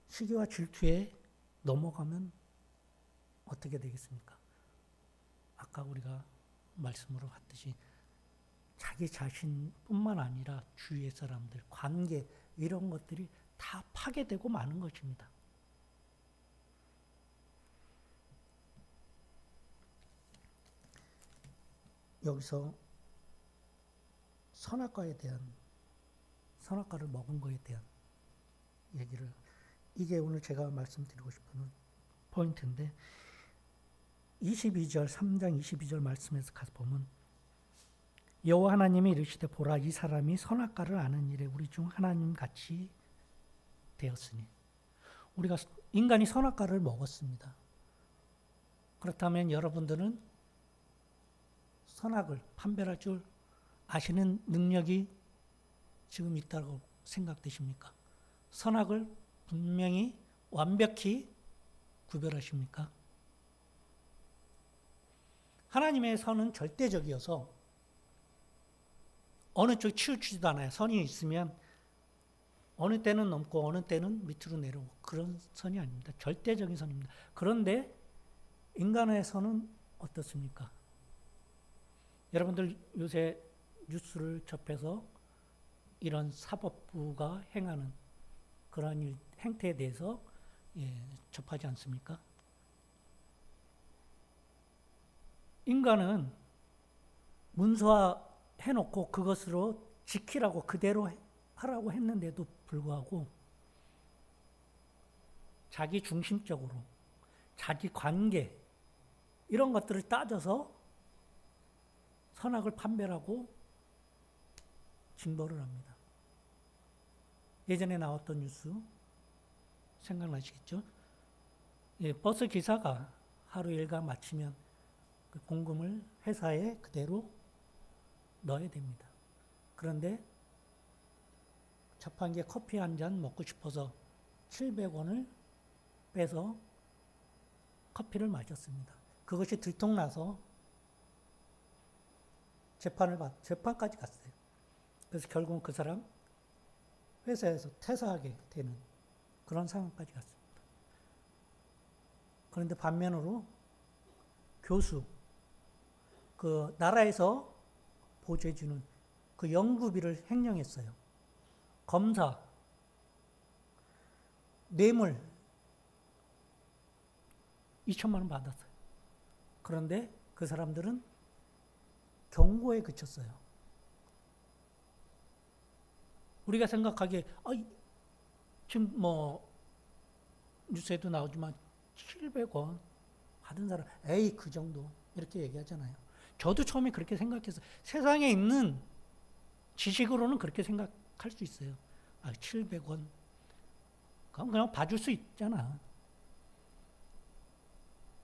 시기와 질투에 넘어가면 어떻게 되겠습니까? 아까 우리가 말씀으로 봤듯이 자기 자신뿐만 아니라 주위의 사람들, 관계 이런 것들이 다 파괴되고 마는 것입니다. 여기서 선악과를 먹은 거에 대한 얘기를, 이게 오늘 제가 말씀드리고 싶은 포인트인데, 3장 22절 말씀에서 가서 보면, 여호와 하나님이 이르시되 보라, 이 사람이 선악과를 아는 일에 우리 중 하나님 같이 되었으니, 우리가 인간이 선악과를 먹었습니다. 그렇다면 여러분들은 선악을 판별할 줄 아시는 능력이 지금 있다고 생각되십니까? 선악을 분명히 완벽히 구별하십니까? 하나님의 선은 절대적이어서 어느 쪽 치우치지도 않아요. 선이 있으면 어느 때는 넘고 어느 때는 밑으로 내려오고, 그런 선이 아닙니다. 절대적인 선입니다. 그런데 인간의 선은 어떻습니까? 여러분들 요새 뉴스를 접해서 이런 사법부가 행하는 그러한 행태에 대해서 접하지 않습니까? 인간은 문서화해놓고 그것으로 지키라고, 그대로 하라고 했는데도 불구하고 자기 중심적으로 자기 관계 이런 것들을 따져서 선악을 판별하고 징벌을 합니다. 예전에 나왔던 뉴스 생각나시겠죠? 버스 기사가 하루 일과 마치면 그 공금을 회사에 그대로 넣어야 됩니다. 그런데 자판기에 커피 한 잔 먹고 싶어서 700원을 빼서 커피를 마셨습니다. 그것이 들통나서 재판까지 갔어요. 그래서 결국은 그 사람 회사에서 퇴사하게 되는 그런 상황까지 갔습니다. 그런데 반면으로 교수, 그 나라에서 보조해주는 그 연구비를 횡령했어요. 검사, 뇌물 2천만 원 받았어요. 그런데 그 사람들은 경고에 그쳤어요. 우리가 생각하기에 지금 뉴스에도 나오지만 700원 받은 사람, 에이 그 정도 이렇게 얘기하잖아요. 저도 처음에 그렇게 생각해서, 세상에 있는 지식으로는 그렇게 생각할 수 있어요. 700원 그냥 봐줄 수 있잖아.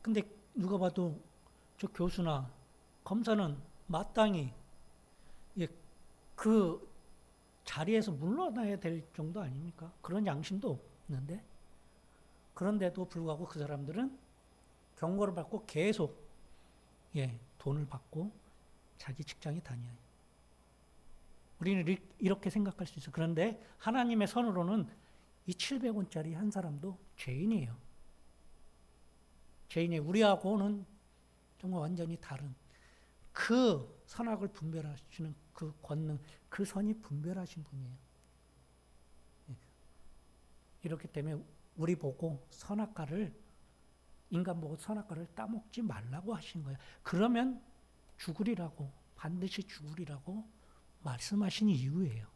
근데 누가 봐도 저 교수나 검사는 마땅히 그 자리에서 물러나야 될 정도 아닙니까? 그런 양심도 없는데, 그런데도 불구하고 그 사람들은 경고를 받고 계속 돈을 받고 자기 직장에 다녀요. 우리는 이렇게 생각할 수 있어요. 그런데 하나님의 선으로는 이 700원짜리 한 사람도 죄인이에요. 죄인이 우리하고는 정말 완전히 다른 그 선악을 분별하시는 그 권능, 그 선이 분별하신 분이에요. 이렇기 때문에 우리 보고 인간 보고 선악과를 따먹지 말라고 하신 거예요. 그러면 죽으리라고, 반드시 죽으리라고 말씀하신 이유예요.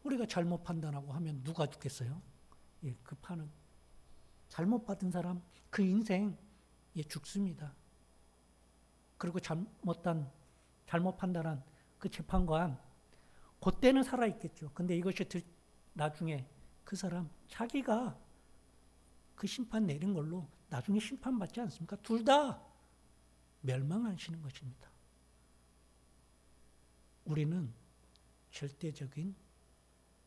우리가 잘못 판단하고 하면 누가 죽겠어요? 그 판은 잘못 받은 사람, 그 인생 죽습니다. 그리고 잘못 판단한 그 재판관, 그때는 살아있겠죠. 근데 이것이 나중에 그 사람 자기가 그 심판 내린 걸로 나중에 심판받지 않습니까? 둘 다 멸망하시는 것입니다. 우리는 절대적인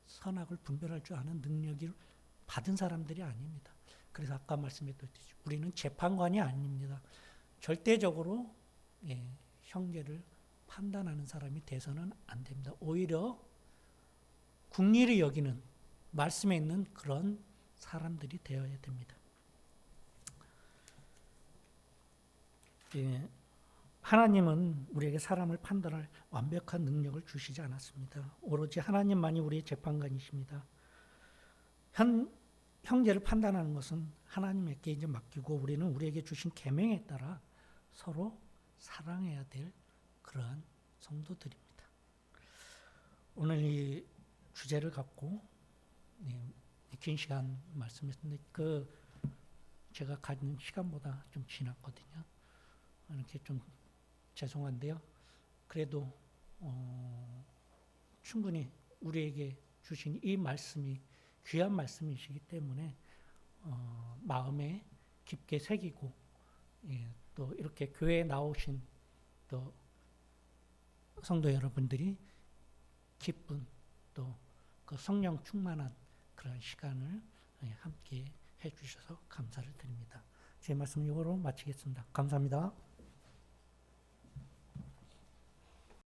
선악을 분별할 줄 아는 능력을 받은 사람들이 아닙니다. 그래서 아까 말씀드렸듯이 우리는 재판관이 아닙니다. 절대적으로 형제를 판단하는 사람이 돼서는 안 됩니다. 오히려 국리를 여기는, 말씀에 있는 그런 사람들이 되어야 됩니다. 하나님은 우리에게 사람을 판단할 완벽한 능력을 주시지 않았습니다. 오로지 하나님만이 우리의 재판관이십니다. 형제를 판단하는 것은 하나님께 이제 맡기고 우리는 우리에게 주신 계명에 따라 서로 사랑해야 될 그러한 성도들입니다. 오늘 이 주제를 갖고 긴 시간 말씀했는데 제가 가진 시간보다 좀 지났거든요. 이렇게 좀 죄송한데요. 그래도 충분히 우리에게 주신 이 말씀이 귀한 말씀이시기 때문에 마음에 깊게 새기고 또 이렇게 교회에 나오신 또 성도 여러분들이 기쁜 또 그 성령 충만한 그런 시간을 함께 해주셔서 감사를 드립니다. 제 말씀 이거로 마치겠습니다. 감사합니다.